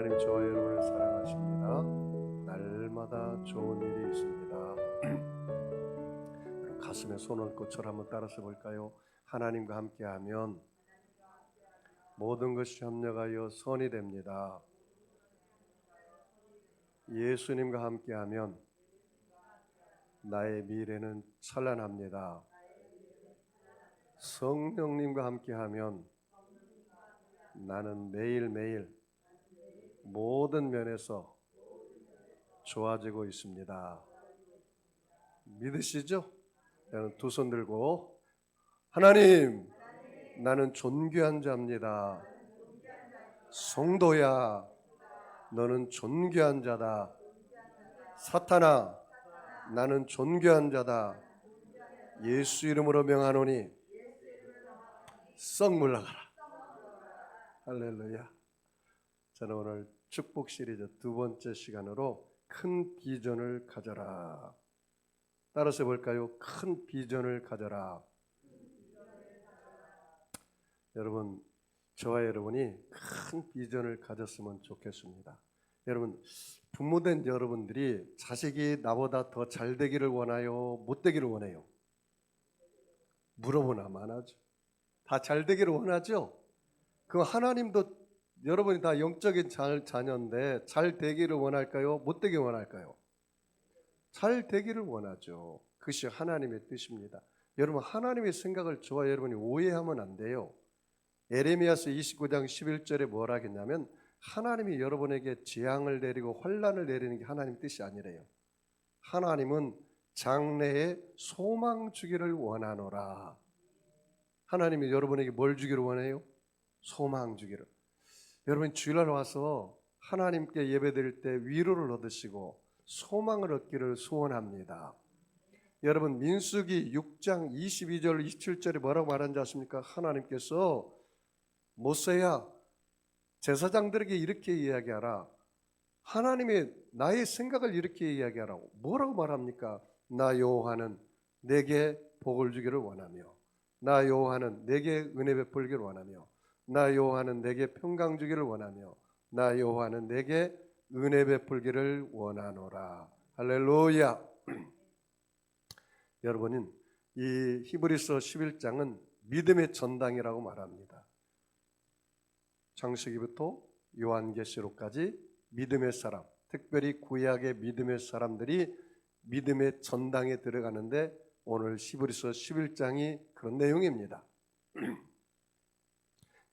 하나님 저와 여러분을 사랑하십니다. 날마다 좋은 일이 있습니다. 가슴에 손을 얹고 저를 한번 따라서 볼까요? 하나님과 함께하면 모든 것이 협력하여 선이 됩니다. 예수님과 함께하면 나의 미래는 찬란합니다. 성령님과 함께하면 나는 매일매일 모든 면에서 좋아지고 있습니다. 믿으시죠? 여러분 두 손 들고 하나님, 나는 존귀한 자입니다. 성도야, 너는 존귀한 자다. 사탄아, 나는 존귀한 자다. 예수 이름으로 명하노니 썩 물러가라. 할렐루야. 저는 오늘 축복 시리즈 두 번째 시간으로 큰 비전을 가져라. 따라서 볼까요? 큰 비전을 가져라. 여러분, 저와 여러분이 큰 비전을 가졌으면 좋겠습니다. 여러분, 부모된 여러분들이 자식이 나보다 더 잘 되기를 원하요? 못 되기를 원해요? 물어보나만 하죠. 다 잘 되기를 원하죠? 그럼 하나님도 여러분이 다 영적인 자녀인데 잘 되기를 원할까요? 못 되기를 원할까요? 잘 되기를 원하죠. 그것이 하나님의 뜻입니다. 여러분, 하나님의 생각을 저와 여러분이 오해하면 안 돼요. 에레미야서 29장 11절에 뭐라 하겠냐면 하나님이 여러분에게 재앙을 내리고 환난을 내리는 게 하나님의 뜻이 아니래요. 하나님은 장래에 소망 주기를 원하노라. 하나님이 여러분에게 뭘 주기를 원해요? 소망 주기를. 여러분 주일날 와서 하나님께 예배드릴 때 위로를 얻으시고 소망을 얻기를 소원합니다. 여러분 민수기 6장 22절 27절에 뭐라고 말하는지 아십니까? 하나님께서 모세야 제사장들에게 이렇게 이야기하라. 하나님의 나의 생각을 이렇게 이야기하라고. 뭐라고 말합니까? 나 여호와는 내게 복을 주기를 원하며 나 여호와는 내게 은혜 베풀기를 원하며 나 여호와는 내게 평강 주기를 원하며 나 여호와는 내게 은혜 베풀기를 원하노라. 할렐루야. 여러분은 이 히브리서 11장은 믿음의 전당이라고 말합니다. 창세기부터 요한계시록까지 믿음의 사람, 특별히 구약의 믿음의 사람들이 믿음의 전당에 들어가는데 오늘 히브리서 11장이 그런 내용입니다.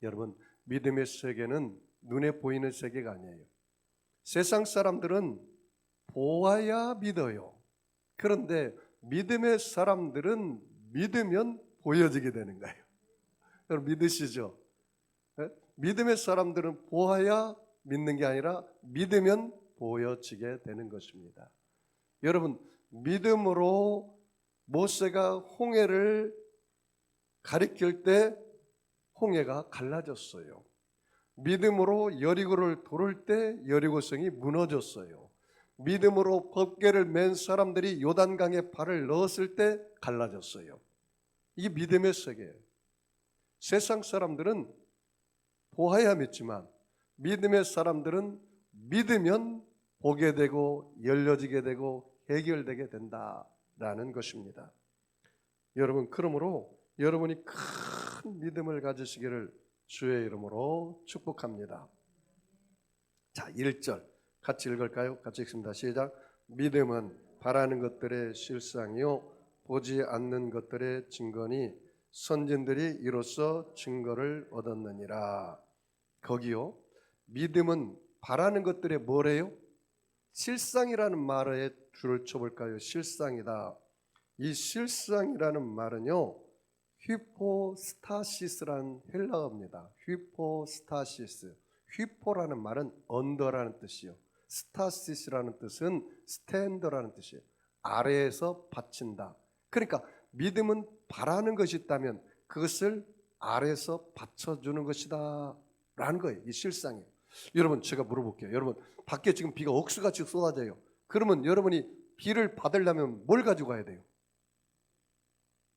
여러분, 믿음의 세계는 눈에 보이는 세계가 아니에요. 세상 사람들은 보아야 믿어요. 그런데 믿음의 사람들은 믿으면 보여지게 되는 거예요. 여러분 믿으시죠? 네? 믿음의 사람들은 보아야 믿는 게 아니라 믿으면 보여지게 되는 것입니다. 여러분 믿음으로 모세가 홍해를 가리킬 때 홍해가 갈라졌어요. 믿음으로 여리고를 도를 때 여리고성이 무너졌어요. 믿음으로 법궤를 맨 사람들이 요단강에 발을 넣었을 때 갈라졌어요. 이게 믿음의 세계예요. 세상 사람들은 보아야 믿지만 믿음의 사람들은 믿으면 보게 되고 열려지게 되고 해결되게 된다라는 것입니다. 여러분 그러므로 여러분이 큰 믿음을 가지시기를 주의 이름으로 축복합니다. 자, 1절 같이 읽을까요? 같이 읽습니다. 시작. 믿음은 바라는 것들의 실상이요 보지 않는 것들의 증거니 선진들이 이로써 증거를 얻었느니라. 거기요. 믿음은 바라는 것들의 뭐래요? 실상이라는 말에 줄을 쳐볼까요? 실상이다. 이 실상이라는 말은요. 휘포스타시스라는 헬라어입니다. 휘포스타시스. 휘포라는 말은 언더라는 뜻이요. 스타시스라는 뜻은 스탠더라는 뜻이에요. 아래에서 받친다. 그러니까 믿음은 바라는 것이 있다면 그것을 아래에서 받쳐주는 것이다 라는 거예요. 이 실상이에요. 여러분 제가 물어볼게요. 여러분 밖에 지금 비가 억수같이 쏟아져요. 그러면 여러분이 비를 받으려면 뭘 가지고 가야 돼요?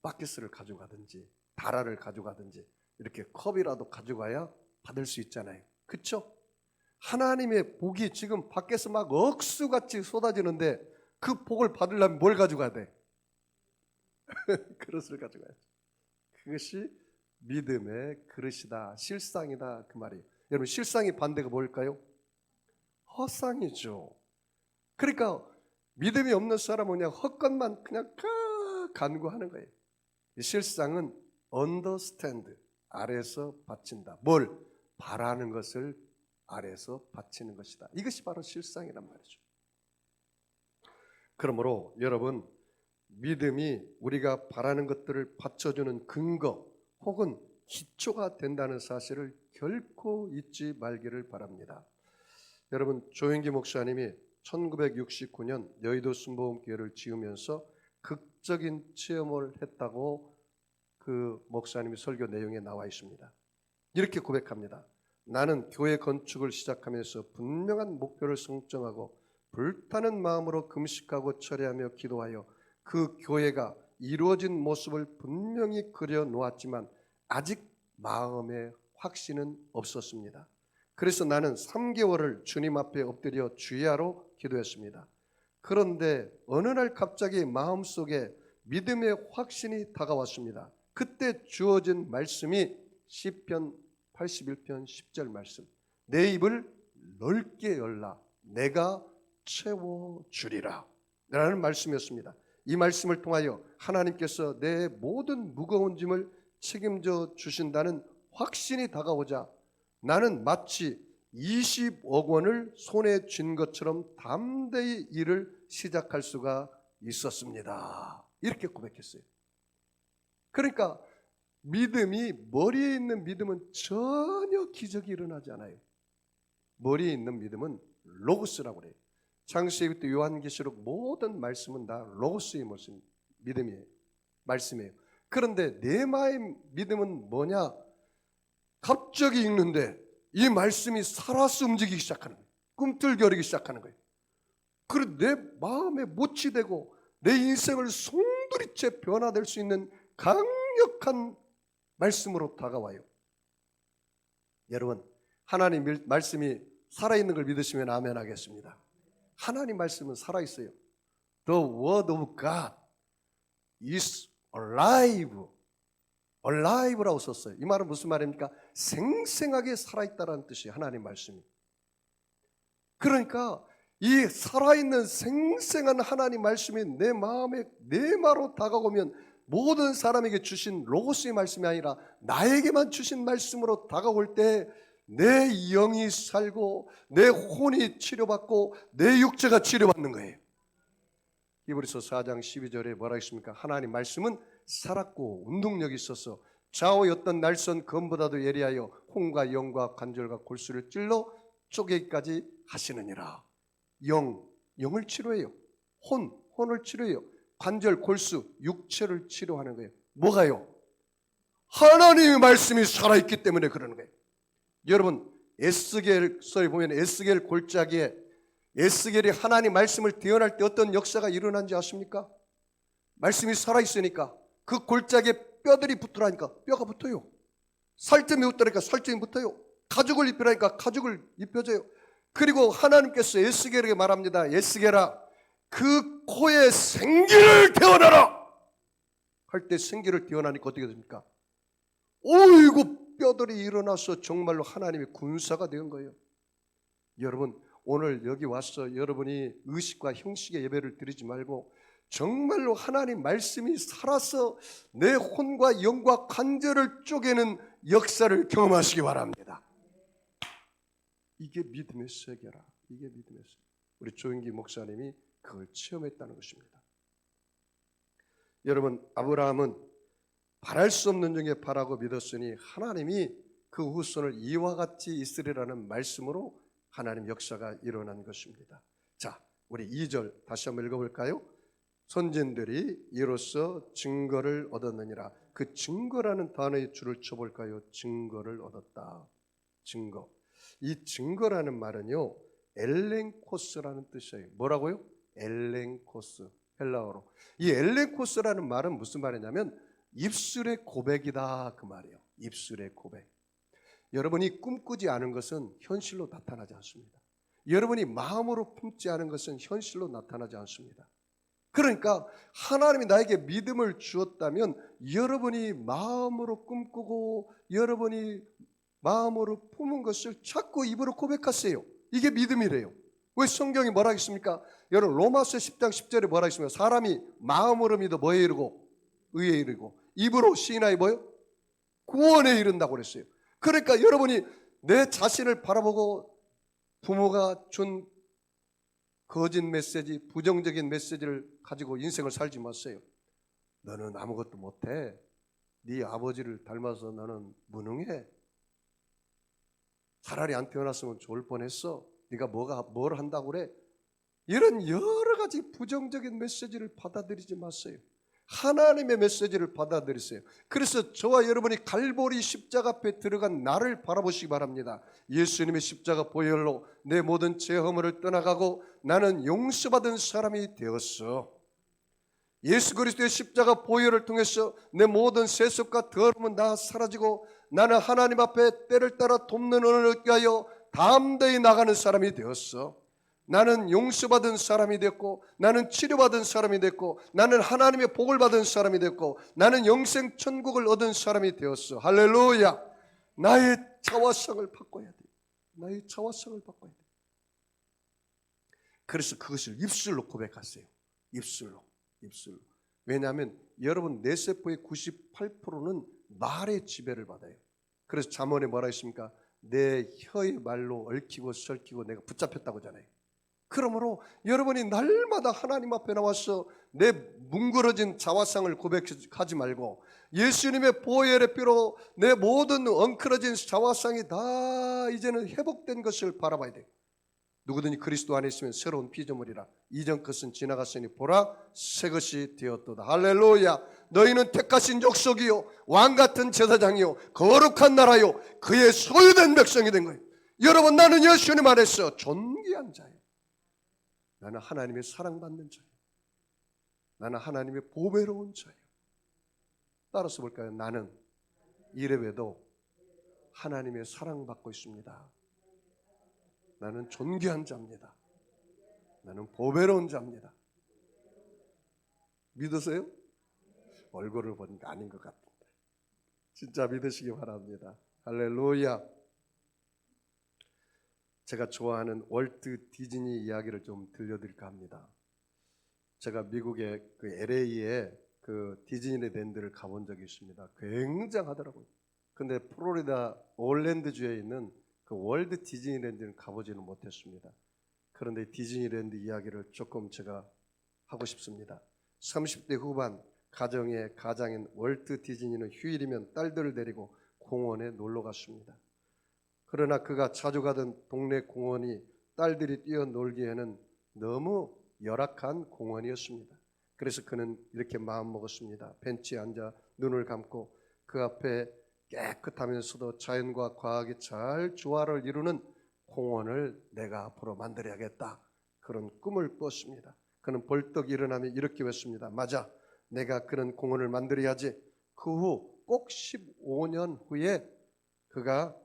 바켓을 가져가든지 다라를 가져가든지 이렇게 컵이라도 가져가야 받을 수 있잖아요. 그렇죠? 하나님의 복이 지금 밖에서 막 억수같이 쏟아지는데 그 복을 받으려면 뭘 가져가야 돼? 그릇을 가져가야지. 그것이 믿음의 그릇이다, 실상이다, 그 말이에요. 여러분, 실상의 반대가 뭘까요? 허상이죠. 그러니까 믿음이 없는 사람은 그냥 헛것만 그냥 간구하는 거예요. 실상은 understand, 아래에서 바친다. 뭘? 바라는 것을 아래에서 바치는 것이다. 이것이 바로 실상이란 말이죠. 그러므로 여러분, 믿음이 우리가 바라는 것들을 받쳐주는 근거 혹은 기초가 된다는 사실을 결코 잊지 말기를 바랍니다. 여러분, 조영기 목사님이 1969년 여의도 순복음교회를 지으면서 극적인 체험을 했다고 그 목사님의 설교 내용에 나와 있습니다. 이렇게 고백합니다. 나는 교회 건축을 시작하면서 분명한 목표를 설정하고 불타는 마음으로 금식하고 철회하며 기도하여 그 교회가 이루어진 모습을 분명히 그려 놓았지만 아직 마음에 확신은 없었습니다. 그래서 나는 3개월을 주님 앞에 엎드려 주야로 기도했습니다. 그런데 어느 날 갑자기 마음속에 믿음의 확신이 다가왔습니다. 그때 주어진 말씀이 시편 81편 10절 말씀. 내 입을 넓게 열라 내가 채워주리라 라는 말씀이었습니다. 이 말씀을 통하여 하나님께서 내 모든 무거운 짐을 책임져 주신다는 확신이 다가오자 나는 마치 20억 원을 손에 쥔 것처럼 담대히 일을 시작할 수가 있었습니다. 이렇게 고백했어요. 그러니까 믿음이, 머리에 있는 믿음은 전혀 기적이 일어나지 않아요. 머리에 있는 믿음은 로고스라고 그래요. 창세기부터 요한계시록 모든 말씀은 다 로고스의 믿음이에요. 말씀이에요. 그런데 내 마음의 믿음은 뭐냐? 갑자기 읽는데 이 말씀이 살아서 움직이기 시작하는 거예요. 꿈틀거리기 시작하는 거예요. 그리고 내 마음에 못이 되고 내 인생을 송두리째 변화될 수 있는 강력한 말씀으로 다가와요. 여러분, 하나님 말씀이 살아있는 걸 믿으시면 아멘 하겠습니다. 하나님 말씀은 살아있어요. The word of God is alive. alive라고 썼어요. 이 말은 무슨 말입니까? 생생하게 살아있다라는 뜻이에요. 하나님 말씀이. 그러니까 이 살아있는 생생한 하나님 말씀이 내 마음에 내마로 다가오면 모든 사람에게 주신 로고스의 말씀이 아니라 나에게만 주신 말씀으로 다가올 때 내 영이 살고 내 혼이 치료받고 내 육체가 치료받는 거예요. 히브리서 4장 12절에 뭐라 했습니까? 하나님 말씀은 살았고 운동력이 있어서 좌우의 어떤 날선 검보다도 예리하여 혼과 영과 관절과 골수를 찔러 쪼개기까지 하시느니라. 영을 치료해요. 혼을 치료해요. 관절, 골수, 육체를 치료하는 거예요. 뭐가요? 하나님의 말씀이 살아있기 때문에 그러는 거예요. 여러분, 에스겔서에 보면 에스겔 골짜기에 에스겔이 하나님 말씀을 대언할 때 어떤 역사가 일어난지 아십니까? 말씀이 살아있으니까 그 골짜기에 뼈들이 붙으라니까 뼈가 붙어요. 살점이 붙으라니까 살점이 붙어요. 가죽을 입히라니까 가죽을 입혀져요. 그리고 하나님께서 에스겔에게 말합니다. 에스겔아, 그 코에 생기를 태어나라 할 때 생기를 태어나니까 어떻게 됩니까? 오이고 뼈들이 일어나서 정말로 하나님의 군사가 된 거예요. 여러분, 오늘 여기 와서 여러분이 의식과 형식의 예배를 드리지 말고 정말로 하나님 말씀이 살아서 내 혼과 영과 관절을 쪼개는 역사를 경험하시기 바랍니다. 이게 믿음의 세계라. 이게 믿음의 세계. 우리 조영기 목사님이 그걸 체험했다는 것입니다. 여러분, 아브라함은 바랄 수 없는 중에 바라고 믿었으니 하나님이 그 후손을 이와 같이 있으리라는 말씀으로 하나님 역사가 일어난 것입니다. 자, 우리 2절 다시 한번 읽어볼까요? 선진들이 이로써 증거를 얻었느니라. 그 증거라는 단어의 줄을 쳐볼까요? 증거를 얻었다. 증거. 이 증거라는 말은요, 엘렌코스라는 뜻이에요. 뭐라고요? 엘렌코스. 헬라어로. 이 엘렌코스라는 말은 무슨 말이냐면 입술의 고백이다 그 말이에요. 입술의 고백. 여러분이 꿈꾸지 않은 것은 현실로 나타나지 않습니다. 여러분이 마음으로 품지 않은 것은 현실로 나타나지 않습니다. 그러니까 하나님이 나에게 믿음을 주었다면 여러분이 마음으로 꿈꾸고 여러분이 마음으로 품은 것을 자꾸 입으로 고백하세요. 이게 믿음이래요. 왜 성경이 뭐라 했습니까? 여러분 로마서 10장 10절에 뭐라 했습니까? 사람이 마음으로 믿어 뭐에 이르고 의에 이르고 입으로 시인하여 뭐요? 구원에 이른다고 그랬어요. 그러니까 여러분이 내 자신을 바라보고 부모가 준 거짓 메시지, 부정적인 메시지를 가지고 인생을 살지 마세요. 너는 아무것도 못해. 네 아버지를 닮아서 너는 무능해. 차라리 안 태어났으면 좋을 뻔했어. 네가 뭘 한다고 그래? 이런 여러 가지 부정적인 메시지를 받아들이지 마세요. 하나님의 메시지를 받아들이세요. 그래서 저와 여러분이 갈보리 십자가 앞에 들어간 나를 바라보시기 바랍니다. 예수님의 십자가 보혈로 내 모든 죄 허물을 떠나가고 나는 용서받은 사람이 되었어. 예수 그리스도의 십자가 보혈을 통해서 내 모든 세속과 더러움은 다 사라지고 나는 하나님 앞에 때를 따라 돕는 은혜를 얻게 하여 담대히 나가는 사람이 되었어. 나는 용서받은 사람이 됐고 나는 치료받은 사람이 됐고 나는 하나님의 복을 받은 사람이 됐고 나는 영생 천국을 얻은 사람이 되었어. 할렐루야. 나의 자화상을 바꿔야 돼. 나의 자화상을 바꿔야 돼. 그래서 그것을 입술로 고백하세요. 입술로. 왜냐하면 여러분 뇌세포의 98%는 말의 지배를 받아요. 그래서 잠언에 뭐라 했습니까? 내 혀의 말로 얽히고 설키고 내가 붙잡혔다고 하잖아요. 그러므로 여러분이 날마다 하나님 앞에 나와서 내 뭉그러진 자화상을 고백하지 말고 예수님의 보혈의 피로 내 모든 엉클어진 자화상이 다 이제는 회복된 것을 바라봐야 돼요. 누구든지 그리스도 안에 있으면 새로운 피조물이라. 이전 것은 지나갔으니 보라 새 것이 되었도다. 할렐루야. 너희는 택하신 족속이요 왕같은 제사장이요 거룩한 나라요 그의 소유된 백성이 된 거예요. 여러분 나는 예수님 안에서 존귀한 자예요. 나는 하나님의 사랑받는 자예요. 나는 하나님의 보배로운 자예요. 따라서 볼까요? 나는 이래봬도 하나님의 사랑받고 있습니다. 나는 존귀한 자입니다. 나는 보배로운 자입니다. 믿으세요? 얼굴을 보니까 아닌 것 같은데 진짜 믿으시기 바랍니다. 할렐루야. 제가 좋아하는 월트 디즈니 이야기를 좀 들려드릴까 합니다. 제가 미국의 그 LA에 그 디즈니랜드를 가본 적이 있습니다. 굉장하더라고요. 근데 플로리다 올랜드주에 있는 그 월드 디즈니랜드는 가보지는 못했습니다. 그런데 디즈니랜드 이야기를 조금 제가 하고 싶습니다. 30대 후반 가정의 가장인 월트 디즈니는 휴일이면 딸들을 데리고 공원에 놀러 갔습니다. 그러나 그가 자주 가던 동네 공원이 딸들이 뛰어놀기에는 너무 열악한 공원이었습니다. 그래서 그는 이렇게 마음먹었습니다. 벤치에 앉아 눈을 감고 그 앞에 깨끗하면서도 자연과 과학이 잘 조화를 이루는 공원을 내가 앞으로 만들어야겠다. 그런 꿈을 꿨습니다. 그는 벌떡 일어나며 이렇게 외쳤습니다. 맞아, 내가 그런 공원을 만들어야지. 그 후 꼭 15년 후에 그가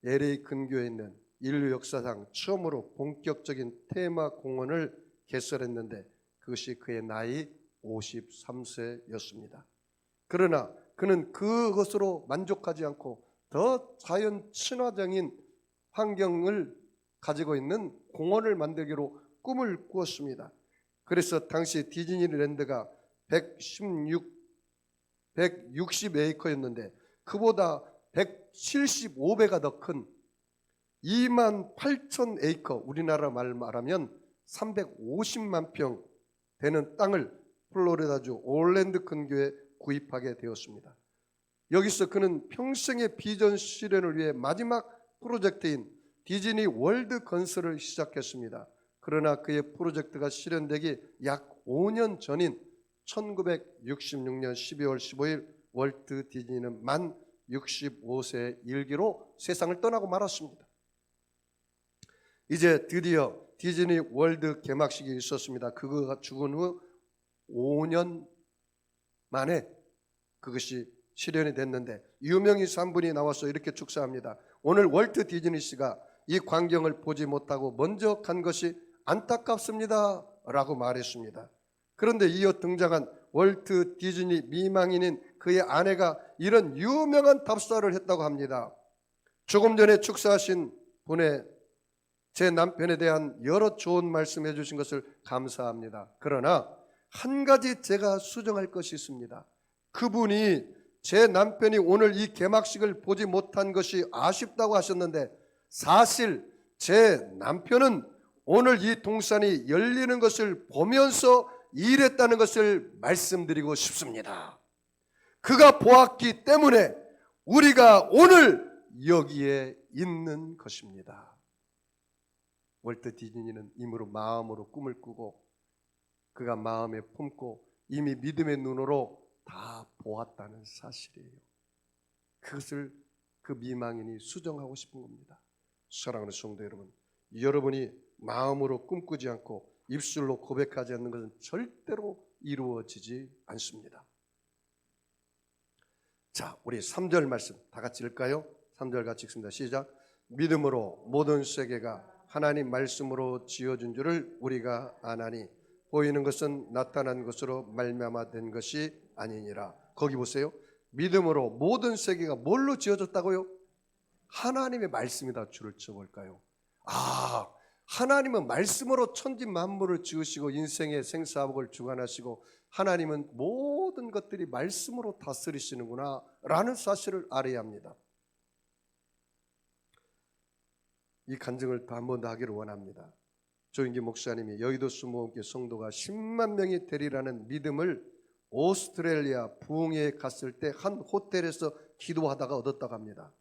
LA 근교에 있는 인류 역사상 처음으로 본격적인 테마 공원을 개설했는데 그것이 그의 나이 53세였습니다. 그러나 그는 그것으로 만족하지 않고 더 자연 친화적인 환경을 가지고 있는 공원을 만들기로 꿈을 꾸었습니다. 그래서 당시 디즈니랜드가 160에이커였는데 그보다 175배가 더 큰 28,000에이커, 우리나라 말 말하면 350만 평 되는 땅을 플로리다주 올랜드 근교에 구입하게 되었습니다. 여기서 그는 평생의 비전 실현을 위해 마지막 프로젝트인 디즈니 월드 건설을 시작했습니다. 그러나 그의 프로젝트가 실현되기 약 5년 전인 1966년 12월 15일 월트 디즈니는 만 65세의 일기로 세상을 떠나고 말았습니다. 이제 드디어 디즈니 월드 개막식이 있었습니다. 그가 죽은 후 5년 만에 그것이 실현이 됐는데 유명인사 한 분이 나와서 이렇게 축사합니다. 오늘 월트 디즈니 씨가 이 광경을 보지 못하고 먼저 간 것이 안타깝습니다 라고 말했습니다. 그런데 이어 등장한 월트 디즈니 미망인인 그의 아내가 이런 유명한 답사를 했다고 합니다. 조금 전에 축사하신 분의 제 남편에 대한 여러 좋은 말씀 해주신 것을 감사합니다. 그러나 한 가지 제가 수정할 것이 있습니다. 그분이 제 남편이 오늘 이 개막식을 보지 못한 것이 아쉽다고 하셨는데 사실 제 남편은 오늘 이 동산이 열리는 것을 보면서 일했다는 것을 말씀드리고 싶습니다. 그가 보았기 때문에 우리가 오늘 여기에 있는 것입니다. 월트 디즈니는 이므로 마음으로 꿈을 꾸고 그가 마음에 품고 이미 믿음의 눈으로 다 보았다는 사실이에요. 그것을 그 미망인이 수정하고 싶은 겁니다. 사랑하는 성도 여러분, 여러분이 마음으로 꿈꾸지 않고 입술로 고백하지 않는 것은 절대로 이루어지지 않습니다. 자, 우리 3절 말씀 다 같이 읽을까요? 3절 같이 읽습니다. 시작. 믿음으로 모든 세계가 하나님 말씀으로 지어진 줄을 우리가 아나니 보이는 것은 나타난 것으로 말미암아 된 것이 아니니라. 거기 보세요. 믿음으로 모든 세계가 뭘로 지어졌다고요? 하나님의 말씀이다. 줄을 쳐볼까요? 하나님은 말씀으로 천지 만물을 지으시고 인생의 생사복을 주관하시고 하나님은 모든 것들이 말씀으로 다스리시는구나 라는 사실을 알아야 합니다. 이 간증을 한 번 더 하기를 원합니다. 조인기 목사님이 여의도 수목원교회 성도가 10만 명이 되리라는 믿음을 오스트레일리아 부흥회에 갔을 때 한 호텔에서 기도하다가 얻었다고 합니다.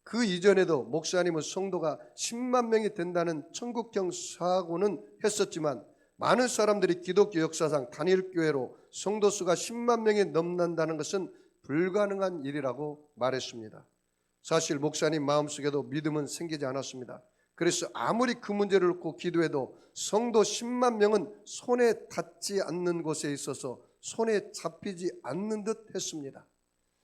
그 이전에도 목사님은 성도가 10만 명이 된다는 천국형 사고는 했었지만 많은 사람들이 기독교 역사상 단일교회로 성도 수가 10만 명이 넘는다는 것은 불가능한 일이라고 말했습니다. 사실 목사님 마음속에도 믿음은 생기지 않았습니다. 그래서 아무리 그 문제를 놓고 기도해도 성도 10만 명은 손에 닿지 않는 곳에 있어서 손에 잡히지 않는 듯 했습니다.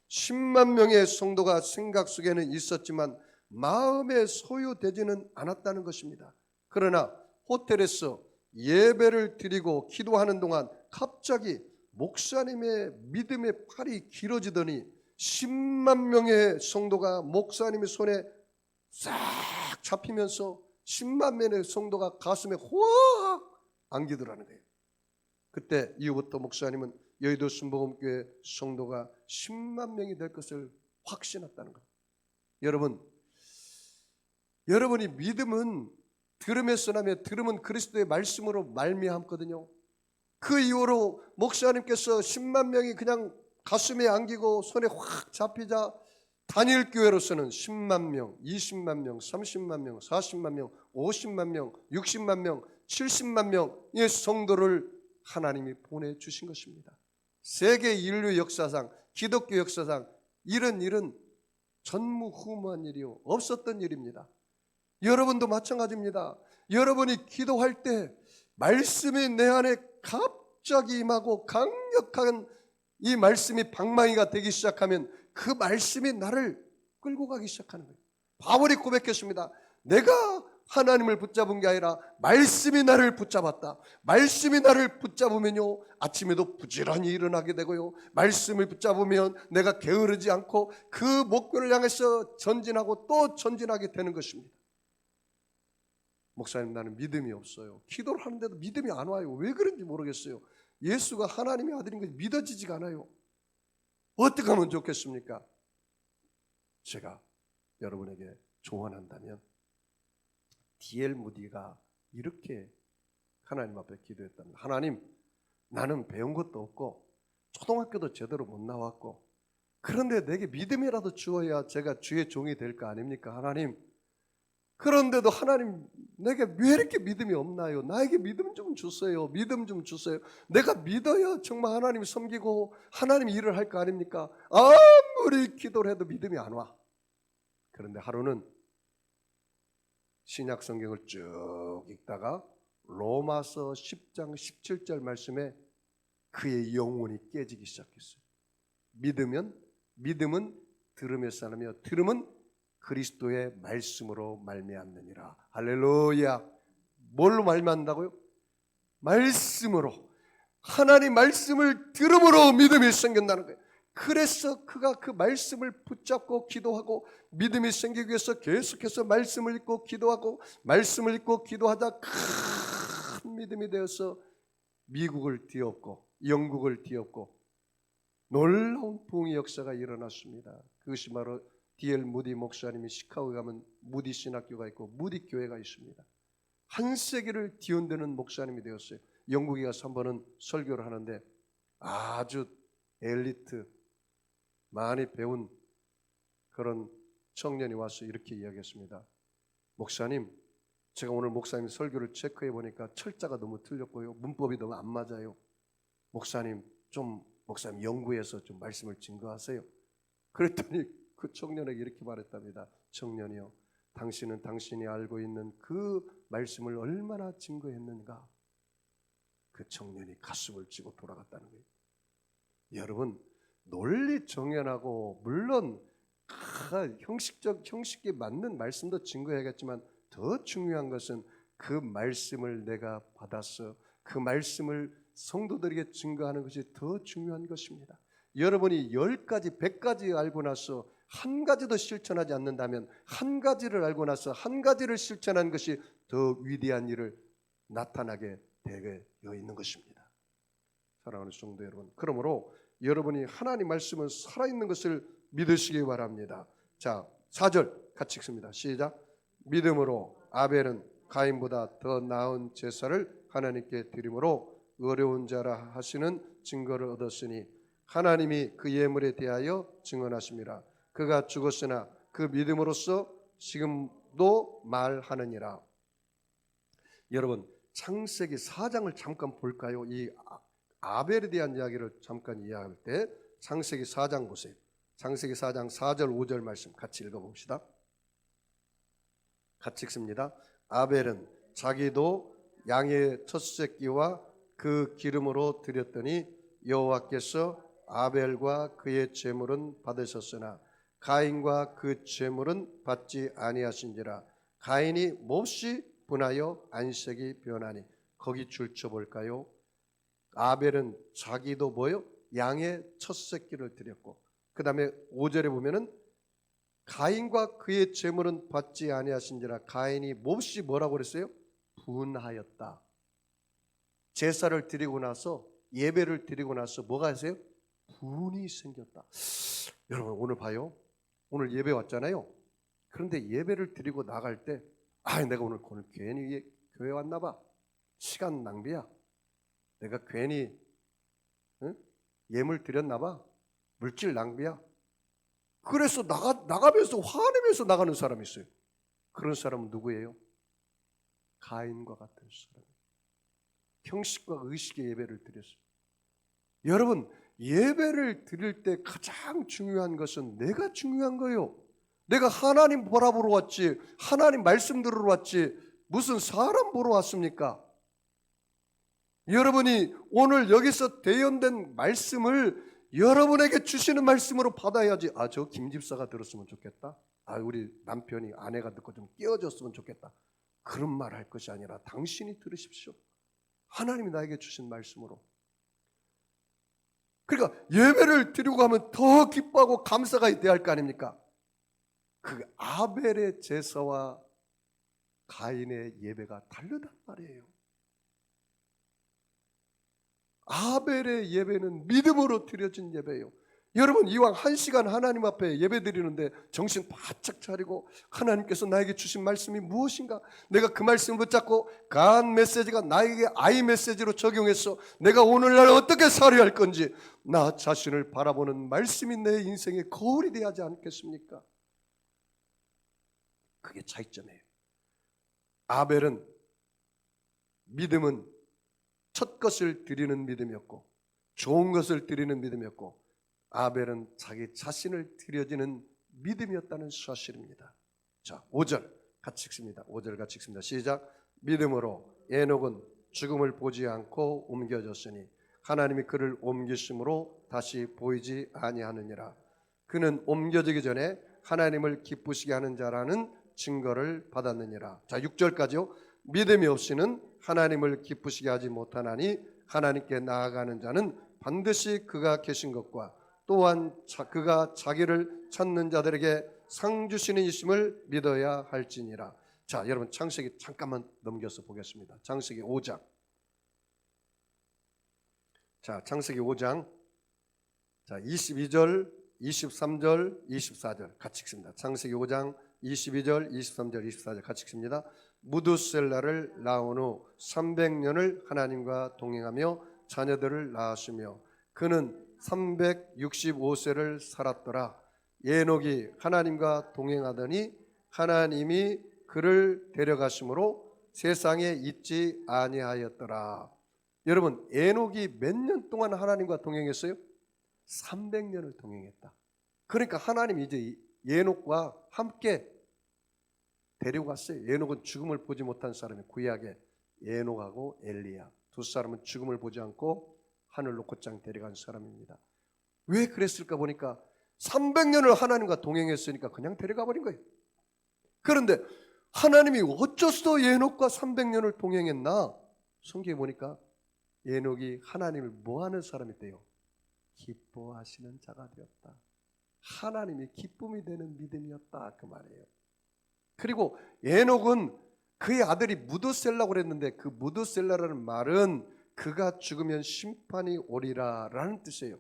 10만 명의 성도가 생각 속에는 있었지만 마음에 소유되지는 않았다는 것입니다. 그러나 호텔에서 예배를 드리고 기도하는 동안 갑자기 목사님의 믿음의 팔이 길어지더니 10만 명의 성도가 목사님의 손에 싹 잡히면서 10만 명의 성도가 가슴에 확 안기더라는 거예요. 그때 이후부터 목사님은 여의도 순복음교회 성도가 10만 명이 될 것을 확신했다는 거예요. 여러분이 믿음은 들음에서 나며 들음은 그리스도의 말씀으로 말미암거든요. 그 이후로 목사님께서 10만 명이 그냥 가슴에 안기고 손에 확 잡히자 단일교회로서는 10만 명, 20만 명, 30만 명, 40만 명, 50만 명, 60만 명, 70만 명의 성도를 하나님이 보내주신 것입니다. 세계 인류 역사상, 기독교 역사상 이런 일은 전무후무한 일이요 없었던 일입니다. 여러분도 마찬가지입니다. 여러분이 기도할 때 말씀이 내 안에 갑자기 임하고 강력한 이 말씀이 방망이가 되기 시작하면 그 말씀이 나를 끌고 가기 시작하는 거예요. 바울이 고백했습니다. 내가 하나님을 붙잡은 게 아니라 말씀이 나를 붙잡았다. 말씀이 나를 붙잡으면요 아침에도 부지런히 일어나게 되고요 말씀을 붙잡으면 내가 게으르지 않고 그 목표를 향해서 전진하고 또 전진하게 되는 것입니다. 목사님, 나는 믿음이 없어요. 기도를 하는데도 믿음이 안 와요. 왜 그런지 모르겠어요. 예수가 하나님의 아들인 것이 믿어지지가 않아요. 어떻게 하면 좋겠습니까? 제가 여러분에게 조언한다면 D.L. 무디가 이렇게 하나님 앞에 기도했답니다. 하나님, 나는 배운 것도 없고 초등학교도 제대로 못 나왔고 그런데 내게 믿음이라도 주어야 제가 주의 종이 될 거 아닙니까? 하나님, 그런데도 하나님 내게 왜 이렇게 믿음이 없나요? 나에게 믿음 좀 주세요. 믿음 좀 주세요. 내가 믿어야 정말 하나님 섬기고 하나님 일을 할 거 아닙니까? 아무리 기도를 해도 믿음이 안 와. 그런데 하루는 신약 성경을 쭉 읽다가 로마서 10장 17절 말씀에 그의 영혼이 깨지기 시작했어요. 믿으면 믿음은 들음에서 나며 들음은 그리스도의 말씀으로 말미암느니라. 할렐루야. 뭘로 말미암는다고요? 말씀으로. 하나님 말씀을 들음으로 믿음이 생긴다는 거예요. 그래서 그가 그 말씀을 붙잡고 기도하고 믿음이 생기기 위해서 계속해서 말씀을 읽고 기도하고 말씀을 읽고 기도하다 큰 믿음이 되어서 미국을 뒤엎고 영국을 뒤엎고 놀라운 부흥의 역사가 일어났습니다. 그것이 바로 D.L. 무디 목사님이 시카고에 가면 무디 신학교가 있고 무디 교회가 있습니다. 한 세기를 뒤흔드는 목사님이 되었어요. 영국에 가서 한 번은 설교를 하는데 아주 엘리트 많이 배운 그런 청년이 와서 이렇게 이야기했습니다. 목사님, 제가 오늘 목사님 설교를 체크해 보니까 철자가 너무 틀렸고요, 문법이 너무 안 맞아요. 목사님 연구해서 좀 말씀을 증거하세요. 그랬더니 그 청년에게 이렇게 말했답니다. 청년이요, 당신은 당신이 알고 있는 그 말씀을 얼마나 증거했는가. 그 청년이 가슴을 쥐고 돌아갔다는 거예요. 여러분, 논리 정연하고 물론 형식에 맞는 말씀도 증거해야겠지만 더 중요한 것은 그 말씀을 내가 받아서 그 말씀을 성도들에게 증거하는 것이 더 중요한 것입니다. 여러분이 10가지, 100가지 알고 나서 한 가지도 실천하지 않는다면 한 가지를 알고 나서 한 가지를 실천하는 것이 더 위대한 일을 나타나게 되어 있는 것입니다. 사랑하는 성도 여러분, 그러므로 여러분이 하나님 말씀은 살아있는 것을 믿으시기 바랍니다. 자, 4절 같이 읽습니다. 시작. 믿음으로 아벨은 가인보다 더 나은 제사를 하나님께 드림으로 어려운 자라 하시는 증거를 얻었으니 하나님이 그 예물에 대하여 증언하심이라. 그가 죽었으나 그 믿음으로써 지금도 말하느니라. 여러분, 창세기 4장을 잠깐 볼까요? 이 아벨에 대한 이야기를 잠깐 이야기할 때 창세기 4장 보세요. 창세기 4장 4절 5절 말씀 같이 읽어봅시다. 같이 읽습니다. 아벨은 자기도 양의 첫 새끼와 그 기름으로 드렸더니 여호와께서 아벨과 그의 제물은 받으셨으나 가인과 그 제물은 받지 아니하신지라. 가인이 몹시 분하여 안색이 변하니. 거기 줄쳐 볼까요? 아벨은 자기도 뭐요? 양의 첫 새끼를 드렸고, 그 다음에 5절에 보면은 가인과 그의 제물은 받지 아니하신지라. 가인이 몹시 뭐라고 그랬어요? 분하였다. 제사를 드리고 나서, 예배를 드리고 나서 뭐가 하세요? 분이 생겼다. 여러분, 오늘 봐요. 오늘 예배 왔잖아요. 그런데 예배를 드리고 나갈 때 내가 오늘 괜히 교회 왔나 봐. 시간 낭비야. 내가 괜히 예물 드렸나 봐. 물질 낭비야. 그래서 나가면서 화내면서 나가는 사람이 있어요. 그런 사람은 누구예요? 가인과 같은 사람. 형식과 의식의 예배를 드렸어요. 여러분, 예배를 드릴 때 가장 중요한 것은 내가 중요한 거예요. 내가 하나님 보러 왔지, 하나님 말씀 들으러 왔지, 무슨 사람 보러 왔습니까? 여러분이 오늘 여기서 대연된 말씀을 여러분에게 주시는 말씀으로 받아야지. 저 김집사가 들었으면 좋겠다. 우리 남편이, 아내가 듣고 좀 깨어졌으면 좋겠다. 그런 말 할 것이 아니라 당신이 들으십시오. 하나님이 나에게 주신 말씀으로. 그러니까 예배를 드리고 가면 더 기뻐하고 감사가 돼야 할 거 아닙니까? 그 아벨의 제사와 가인의 예배가 다르단 말이에요. 아벨의 예배는 믿음으로 드려진 예배예요. 여러분, 이왕 1시간 하나님 앞에 예배 드리는데 정신 바짝 차리고 하나님께서 나에게 주신 말씀이 무엇인가? 내가 그 말씀을 붙잡고 간 메시지가 나에게 아이 메시지로 적용해서 내가 오늘날 어떻게 살아야 할 건지 나 자신을 바라보는 말씀이 내 인생의 거울이 되어야 하지 않겠습니까? 그게 차이점이에요. 아벨은 믿음은 첫 것을 드리는 믿음이었고 좋은 것을 드리는 믿음이었고 아벨은 자기 자신을 드려지는 믿음이었다는 사실입니다. 자, 5절 같이 읽습니다. 5절 같이 읽습니다. 시작. 믿음으로 에녹은 죽음을 보지 않고 옮겨졌으니 하나님이 그를 옮기심으로 다시 보이지 아니하느니라. 그는 옮겨지기 전에 하나님을 기쁘시게 하는 자라는 증거를 받았느니라. 자, 6절까지요. 믿음이 없이는 하나님을 기쁘시게 하지 못하나니 하나님께 나아가는 자는 반드시 그가 계신 것과 또한 그가 자기를 찾는 자들에게 상 주시는 이심을 믿어야 할지니라. 자, 여러분 창세기 잠깐만 넘겨서 보겠습니다. 창세기 5장. 자, 창세기 5장. 자, 22절, 23절, 24절 같이 읽습니다. 창세기 5장 22절, 23절, 24절 같이 읽습니다. 무두셀라를 낳은 후 300년을 하나님과 동행하며 자녀들을 낳았으며 그는 365세를 살았더라. 에녹이 하나님과 동행하더니 하나님이 그를 데려가심으로 세상에 있지 아니하였더라. 여러분, 에녹이 몇 년 동안 하나님과 동행했어요? 300년을 동행했다. 그러니까 하나님이 이제 에녹과 함께 데려갔어요. 에녹은 죽음을 보지 못한 사람이 구약에 에녹하고 엘리야 두 사람은 죽음을 보지 않고 하늘로 곧장 데려간 사람입니다. 왜 그랬을까 보니까 300년을 하나님과 동행했으니까 그냥 데려가 버린 거예요. 그런데 하나님이 어째서 에녹과 300년을 동행했나? 성경에 보니까 에녹이 하나님을 뭐하는 사람이 돼요? 기뻐하시는 자가 되었다. 하나님이 기쁨이 되는 믿음이었다 그 말이에요. 그리고 에녹은 그의 아들이 무드셀라고 그랬는데 그 무드셀라라는 말은 그가 죽으면 심판이 오리라 라는 뜻이에요.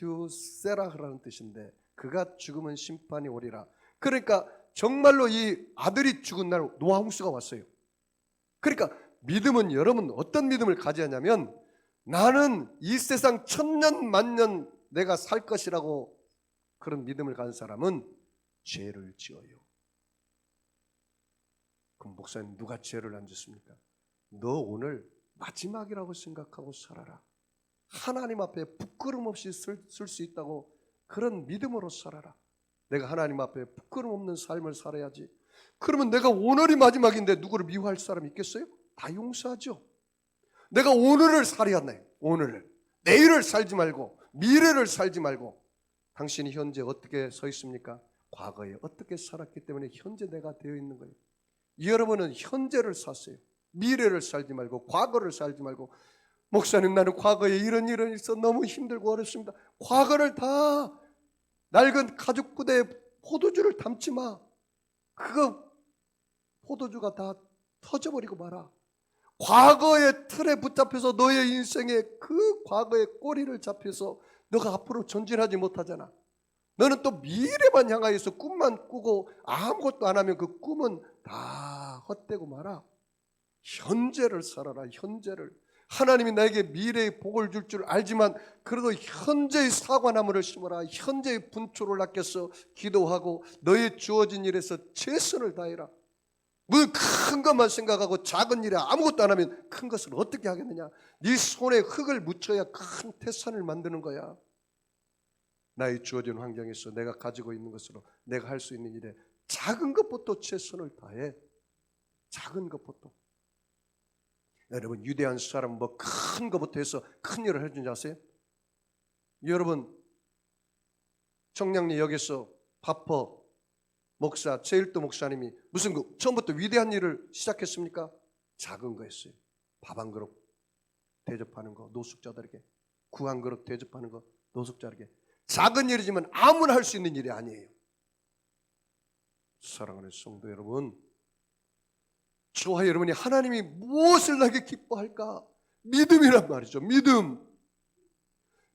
메투세라라는 뜻인데 그가 죽으면 심판이 오리라. 그러니까 정말로 이 아들이 죽은 날 노아홍수가 왔어요. 그러니까 믿음은 여러분 어떤 믿음을 가져야 하냐면 나는 이 세상 천년 만년 내가 살 것이라고 그런 믿음을 가진 사람은 죄를 지어요. 그럼 목사님 누가 죄를 안 짓습니까? 너 오늘 마지막이라고 생각하고 살아라. 하나님 앞에 부끄럼 없이 쓸 수 있다고 그런 믿음으로 살아라. 내가 하나님 앞에 부끄럼 없는 삶을 살아야지. 그러면 내가 오늘이 마지막인데 누구를 미워할 사람이 있겠어요? 다 용서하죠. 내가 오늘을 살아야 해. 오늘을. 내일을 살지 말고 미래를 살지 말고 당신이 현재 어떻게 서 있습니까? 과거에 어떻게 살았기 때문에 현재 내가 되어 있는 거예요. 여러분은 현재를 사세요. 미래를 살지 말고 과거를 살지 말고 목사님 나는 과거에 이런 일이 있어 너무 힘들고 어렵습니다. 과거를 다 낡은 가죽 부대에 포도주를 담지 마. 그거 포도주가 다 터져버리고 말아. 과거의 틀에 붙잡혀서 너의 인생에 그 과거의 꼬리를 잡혀서 너가 앞으로 전진하지 못하잖아. 너는 또 미래만 향하여서 꿈만 꾸고 아무것도 안 하면 그 꿈은 다 헛되고 말아. 현재를 살아라. 현재를. 하나님이 나에게 미래의 복을 줄 줄 알지만 그래도 현재의 사과나무를 심어라. 현재의 분초를 아껴서 기도하고 너의 주어진 일에서 최선을 다해라. 뭘 큰 것만 생각하고 작은 일에 아무것도 안 하면 큰 것을 어떻게 하겠느냐. 네 손에 흙을 묻혀야 큰 태산을 만드는 거야. 나의 주어진 환경에서 내가 가지고 있는 것으로 내가 할 수 있는 일에 작은 것부터 최선을 다해. 작은 것부터. 여러분 위대한 사람 뭐 큰 것부터 해서 큰 일을 해준 줄 아세요? 여러분 청량리역에서 바퍼 목사 제일도 목사님이 무슨 처음부터 위대한 일을 시작했습니까? 작은 거였어요. 밥 한 그릇 대접하는 거 노숙자들에게, 구 한 그릇 대접하는 거 노숙자에게. 작은 일이지만 아무나 할 수 있는 일이 아니에요. 사랑하는 성도 여러분, 저와 여러분이 하나님이 무엇을 나에게 기뻐할까? 믿음이란 말이죠. 믿음.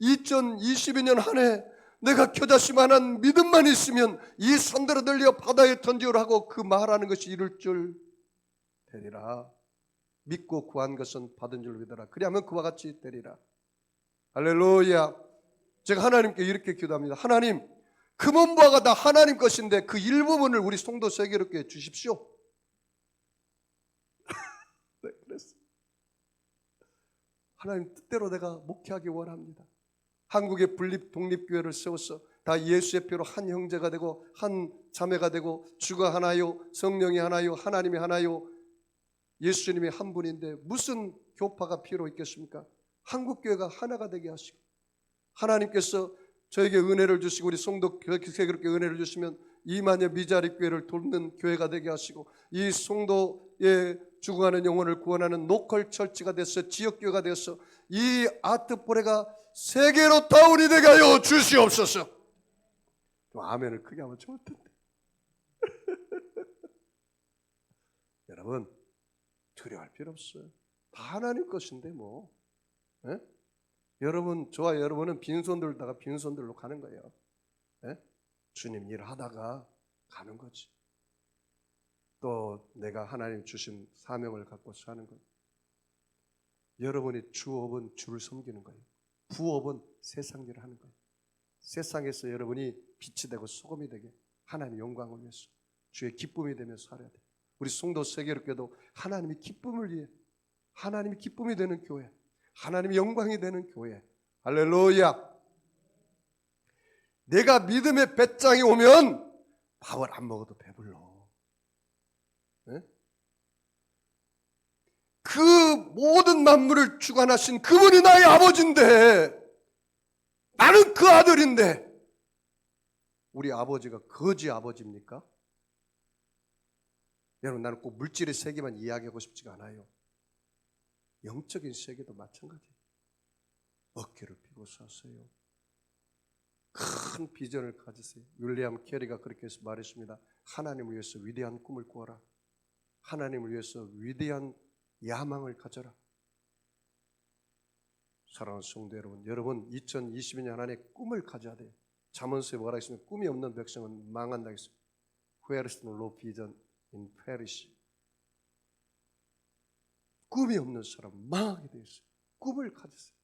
2022년 한 해 내가 겨자씨만한 믿음만 있으면 이 산들을 늘려 바다에 던지오라 하고 그 말하는 것이 이룰 줄 되리라. 믿고 구한 것은 받은 줄 믿어라. 그리하면 그와 같이 되리라. 할렐루야. 제가 하나님께 이렇게 기도합니다. 하나님, 금은보화가 다 하나님 것인데 그 일부분을 우리 성도 세계롭게 주십시오. 네, 그랬어요. 하나님 뜻대로 내가 목회하기 원합니다. 한국의 분립 독립교회를 세워서 다 예수의 피로 한 형제가 되고 한 자매가 되고 주가 하나요, 성령이 하나요, 하나님이 하나요, 예수님이 한 분인데 무슨 교파가 필요 있겠습니까? 한국교회가 하나가 되게 하시고 하나님께서 저에게 은혜를 주시고 우리 성도 교회에 그렇게 은혜를 주시면 2만여 미자립 교회를 돕는 교회가 되게 하시고 이 성도의 죽어가는 영혼을 구원하는 로컬 처치가 돼서 지역교회가 되어서 이 아트포레가 세계로 타운이 되게 하여 주시옵소서. 아멘을 크게 하면 좋을 텐데. 여러분 두려워할 필요 없어요. 다 하나님 것인데 뭐. 예? 여러분 저와 여러분은 빈손 들다가 빈손들로 가는 거예요. 예? 주님 일하다가 가는 거지. 또 내가 하나님 주신 사명을 갖고 사는 거예요. 여러분이 주업은 주를 섬기는 거예요. 부업은 세상 일을 하는 거예요. 세상에서 여러분이 빛이 되고 소금이 되게 하나님의 영광을 위해서 주의 기쁨이 되며 살아야 돼요. 우리 성도 세계롭게도 하나님의 기쁨을 위해 하나님의 기쁨이 되는 교회, 하나님의 영광이 되는 교회. 할렐루야. 내가 믿음의 배짱이 오면 밥을 안 먹어도 배불러. 네? 그 모든 만물을 주관하신 그분이 나의 아버지인데 나는 그 아들인데 우리 아버지가 거지 아버지입니까? 여러분 나는 꼭 물질의 세계만 이야기하고 싶지가 않아요. 영적인 세계도 마찬가지예요. 어깨를 펴고 서세요. 큰 비전을 가지세요. 윌리엄 캐리가 그렇게 말했습니다. 하나님을 위해서 위대한 꿈을 꾸어라. 하나님을 위해서 위대한 야망을 가져라. 사랑하는 성도 여러분, 여러분 2022년 안에 꿈을 가져야 돼요. 잠언서에 뭐라 했습니까? 꿈이 없는 백성은 망한다 했습니다. Where is no vision in perish. 꿈이 없는 사람 망하게 되어 있어요. 꿈을 가지세요.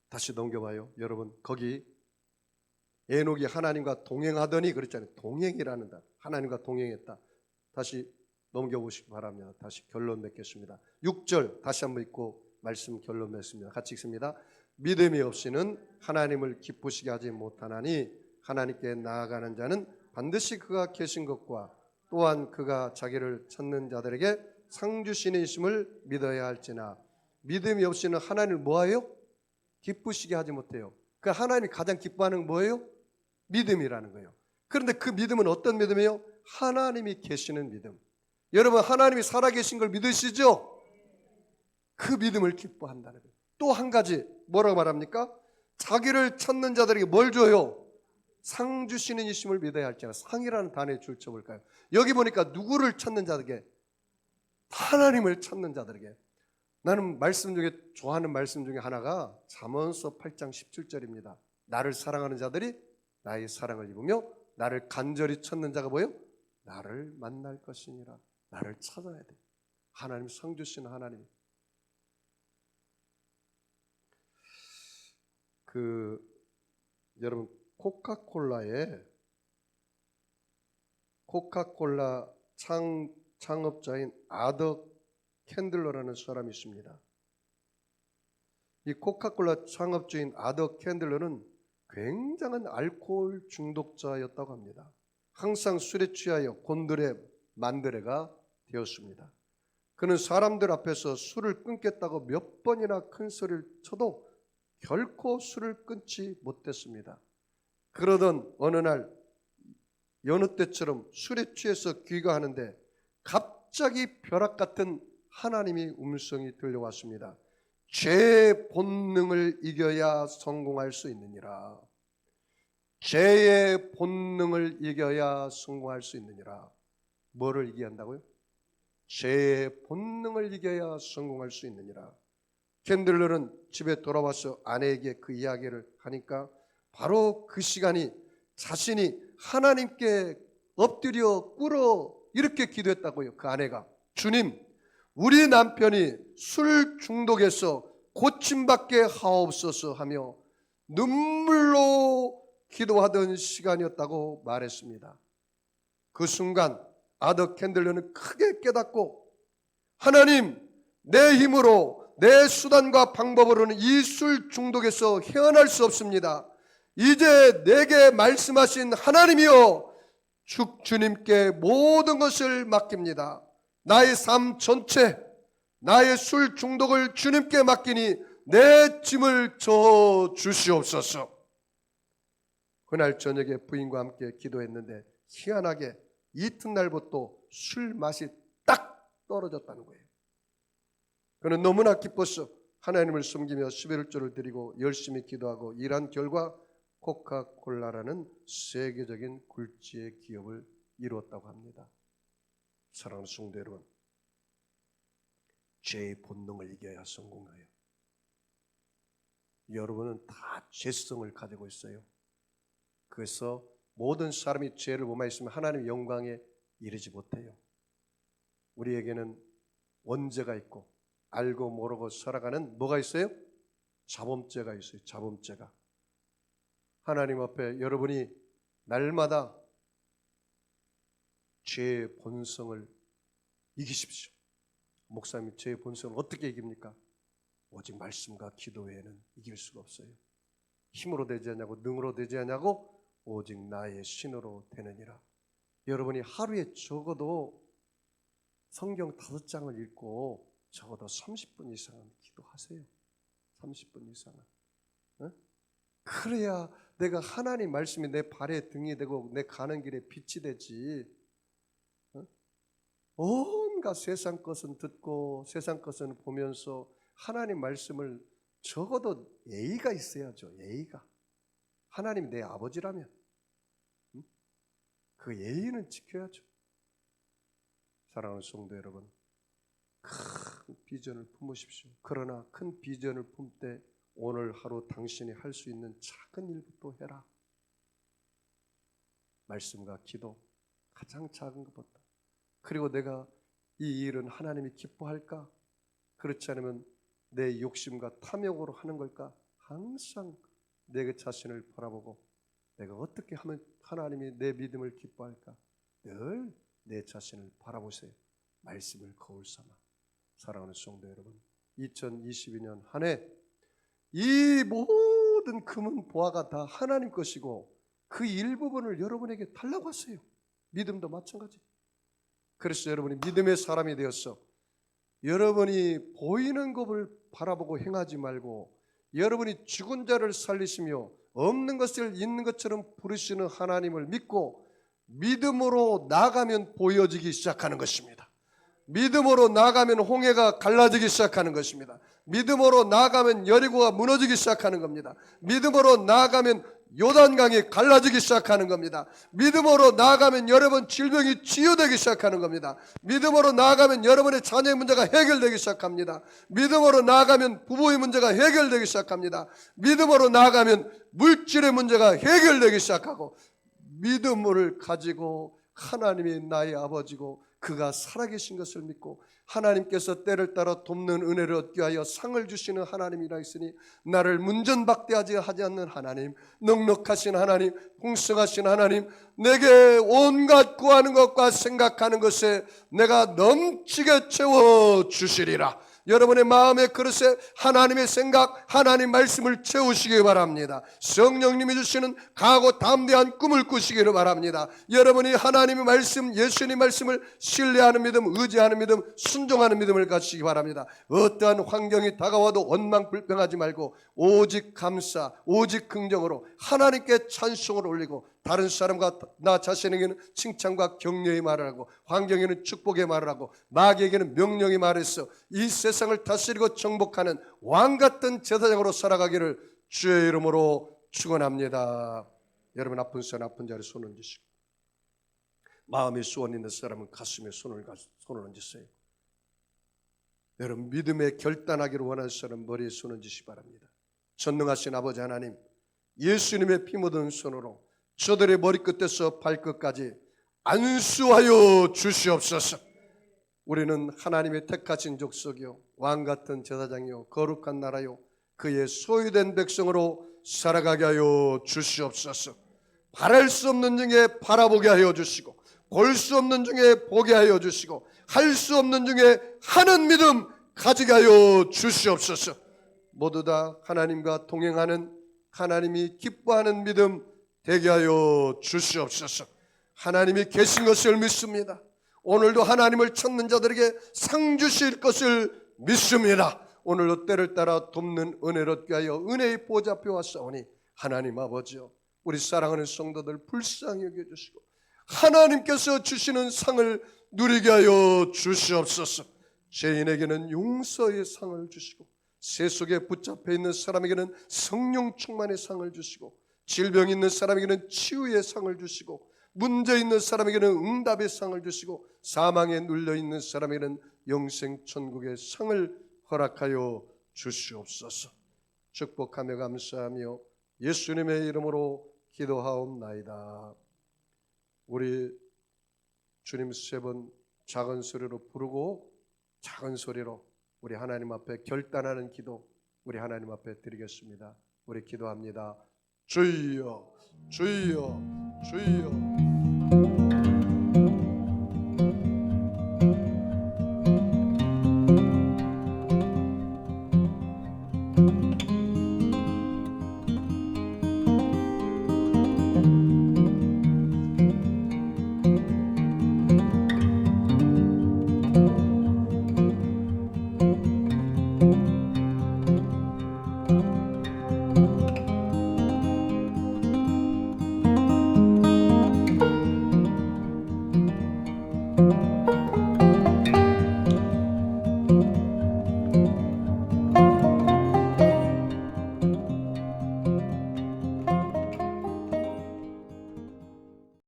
다시 넘겨봐요. 여러분 거기 에녹이 하나님과 동행하더니 그랬잖아요. 동행이라는 단. 하나님과 동행했다. 다시 넘겨보시기 바랍니다. 다시 결론 맺겠습니다. 6절 다시 한번 읽고 말씀 결론 맺습니다. 같이 읽습니다. 믿음이 없이는 하나님을 기쁘시게 하지 못하나니 하나님께 나아가는 자는 반드시 그가 계신 것과 또한 그가 자기를 찾는 자들에게 상 주시는 이심을 믿어야 할지나 믿음이 없이는 하나님을 뭐해요? 기쁘시게 하지 못해요. 그 하나님이 가장 기뻐하는 건 뭐예요? 믿음이라는 거예요. 그런데 그 믿음은 어떤 믿음이에요? 하나님이 계시는 믿음. 여러분 하나님이 살아계신 걸 믿으시죠? 그 믿음을 기뻐한다는 거예요. 또 한 가지 뭐라고 말합니까? 자기를 찾는 자들에게 뭘 줘요? 상 주시는 이심을 믿어야 할지라. 상이라는 단어에 줄쳐 볼까요? 여기 보니까 누구를 찾는 자들에게? 하나님을 찾는 자들에게. 나는 말씀 중에 좋아하는 말씀 중에 하나가 잠언서 8장 17절입니다. 나를 사랑하는 자들이 나의 사랑을 입으며 나를 간절히 찾는 자가 뭐예요? 나를 만날 것이니라. 나를 찾아야 돼. 하나님 상 주시는 하나님. 여러분 코카콜라 창업자인 아더 캔들러라는 사람이 있습니다. 이 코카콜라 창업주인 아더 캔들러는 굉장한 알코올 중독자였다고 합니다. 항상 술에 취하여 곤드레 만드레가 되었습니다. 그는 사람들 앞에서 술을 끊겠다고 몇 번이나 큰 소리를 쳐도 결코 술을 끊지 못했습니다. 그러던 어느 날 여느 때처럼 술에 취해서 귀가하는데 갑자기 벼락 같은 하나님의 음성이 들려왔습니다. 죄의 본능을 이겨야 성공할 수 있느니라. 죄의 본능을 이겨야 성공할 수 있느니라. 뭐를 이겨야 한다고요? 죄의 본능을 이겨야 성공할 수 있느니라. 캔들러는 집에 돌아와서 아내에게 그 이야기를 하니까 바로 그 시간이 자신이 하나님께 엎드려 꿇어 이렇게 기도했다고요. 그 아내가 주님, 우리 남편이 술 중독에서 고침받게 하옵소서 하며 눈물로 기도하던 시간이었다고 말했습니다. 그 순간 아더 캔들러는 크게 깨닫고 하나님, 내 힘으로 내 수단과 방법으로는 이 술 중독에서 헤어날 수 없습니다. 이제 내게 말씀하신 하나님이여 주님께 모든 것을 맡깁니다. 나의 삶 전체, 나의 술 중독을 주님께 맡기니 내 짐을 져 주시옵소서. 그날 저녁에 부인과 함께 기도했는데 희한하게 이튿날부터 술 맛이 딱 떨어졌다는 거예요. 그는 너무나 기뻤어. 하나님을 섬기며 11조를 드리고 열심히 기도하고 일한 결과 코카콜라라는 세계적인 굴지의 기업을 이루었다고 합니다. 사랑하는 성도 여러분, 죄의 본능을 이겨야 성공해요. 여러분은 다 죄성을 가지고 있어요. 그래서 모든 사람이 죄를 범하였으면 하나님의 영광에 이르지 못해요. 우리에게는 원죄가 있고 알고 모르고 살아가는 뭐가 있어요? 자범죄가 있어요. 자범죄가. 하나님 앞에 여러분이 날마다 죄의 본성을 이기십시오. 목사님, 죄의 본성을 어떻게 이깁니까? 오직 말씀과 기도 외에는 이길 수가 없어요. 힘으로 되지 않냐고, 능으로 되지 않냐고, 오직 나의 신으로 되느니라. 여러분이 하루에 적어도 성경 5장을 읽고 적어도 30분 이상은 기도하세요. 30분 이상은. 그래야 내가 하나님 말씀이 내 발에 등이 되고 내 가는 길에 빛이 되지. 온갖 세상 것은 듣고 세상 것은 보면서 하나님 말씀을 적어도 예의가 있어야죠. 예의가. 하나님이 내 아버지라면 그 예의는 지켜야죠. 사랑하는 성도 여러분, 큰 비전을 품으십시오. 그러나 큰 비전을 품되 오늘 하루 당신이 할 수 있는 작은 일부터 해라. 말씀과 기도, 가장 작은 것부터. 그리고 내가 이 일은 하나님이 기뻐할까? 그렇지 않으면 내 욕심과 탐욕으로 하는 걸까? 항상 내 자신을 바라보고 내가 어떻게 하면 하나님이 내 믿음을 기뻐할까? 늘 내 자신을 바라보세요. 말씀을 거울 삼아. 사랑하는 성도 여러분, 2022년 한 해 이 모든 금은 보화가 다 하나님 것이고 그 일부분을 여러분에게 달라고 하세요. 믿음도 마찬가지. 그래서 여러분이 믿음의 사람이 되었어. 여러분이 보이는 것을 바라보고 행하지 말고 여러분이 죽은 자를 살리시며 없는 것을 있는 것처럼 부르시는 하나님을 믿고 믿음으로 나아가면 보여지기 시작하는 것입니다. 믿음으로 나아가면 홍해가 갈라지기 시작하는 것입니다. 믿음으로 나아가면 여리고가 무너지기 시작하는 겁니다. 믿음으로 나아가면 요단강이 갈라지기 시작하는 겁니다. 믿음으로 나아가면 여러분 질병이 치유되기 시작하는 겁니다. 믿음으로 나아가면 여러분의 자녀의 문제가 해결되기 시작합니다. 믿음으로 나아가면 부부의 문제가 해결되기 시작합니다. 믿음으로 나아가면 물질의 문제가 해결되기 시작하고 믿음을 가지고 하나님이 나의 아버지고 그가 살아계신 것을 믿고 하나님께서 때를 따라 돕는 은혜를 얻게 하여 상을 주시는 하나님이라 했으니 나를 문전박대하지 않는 하나님, 넉넉하신 하나님, 풍성하신 하나님, 내게 온갖 구하는 것과 생각하는 것에 내가 넘치게 채워주시리라. 여러분의 마음의 그릇에 하나님의 생각, 하나님 말씀을 채우시기 바랍니다. 성령님이 주시는 강하고 담대한 꿈을 꾸시기를 바랍니다. 여러분이 하나님의 말씀, 예수님 말씀을 신뢰하는 믿음, 의지하는 믿음, 순종하는 믿음을 가지시기 바랍니다. 어떠한 환경이 다가와도 원망불평하지 말고 오직 감사, 오직 긍정으로 하나님께 찬송을 올리고 다른 사람과 나 자신에게는 칭찬과 격려의 말을 하고 환경에는 축복의 말을 하고 마귀에게는 명령의 말을 해서 이 세상을 다스리고 정복하는 왕같은 제사장으로 살아가기를 주의 이름으로 축원합니다. 여러분 아픈 사람 아픈 자리에 손을 얹으시고 마음에 수원 있는 사람은 가슴에 손을 얹으세요. 여러분 믿음에 결단하기를 원하는 사람 머리에 손을 얹으시기 바랍니다. 전능하신 아버지 하나님, 예수님의 피 묻은 손으로 저들의 머리끝에서 발끝까지 안수하여 주시옵소서. 우리는 하나님의 택하신 족속이요 왕같은 제사장이요 거룩한 나라요 그의 소유된 백성으로 살아가게 하여 주시옵소서. 바랄 수 없는 중에 바라보게 하여 주시고 볼 수 없는 중에 보게 하여 주시고 할 수 없는 중에 하는 믿음 가지게 하여 주시옵소서. 모두 다 하나님과 동행하는 하나님이 기뻐하는 믿음 되게 하여 주시옵소서. 하나님이 계신 것을 믿습니다. 오늘도 하나님을 찾는 자들에게 상 주실 것을 믿습니다. 오늘도 때를 따라 돕는 은혜를 얻게 하여 은혜의 보좌 앞에 왔사오니 하나님 아버지여, 우리 사랑하는 성도들 불쌍히 여겨주시고 하나님께서 주시는 상을 누리게 하여 주시옵소서. 죄인에게는 용서의 상을 주시고 세속에 붙잡혀 있는 사람에게는 성령 충만의 상을 주시고 질병 있는 사람에게는 치유의 상을 주시고 문제 있는 사람에게는 응답의 상을 주시고 사망에 눌려 있는 사람에게는 영생 천국의 상을 허락하여 주시옵소서. 축복하며 감사하며 예수님의 이름으로 기도하옵나이다. 우리 주님 세 번 작은 소리로 부르고 작은 소리로 우리 하나님 앞에 결단하는 기도 우리 하나님 앞에 드리겠습니다. 우리 기도합니다. 주여 주여 주여.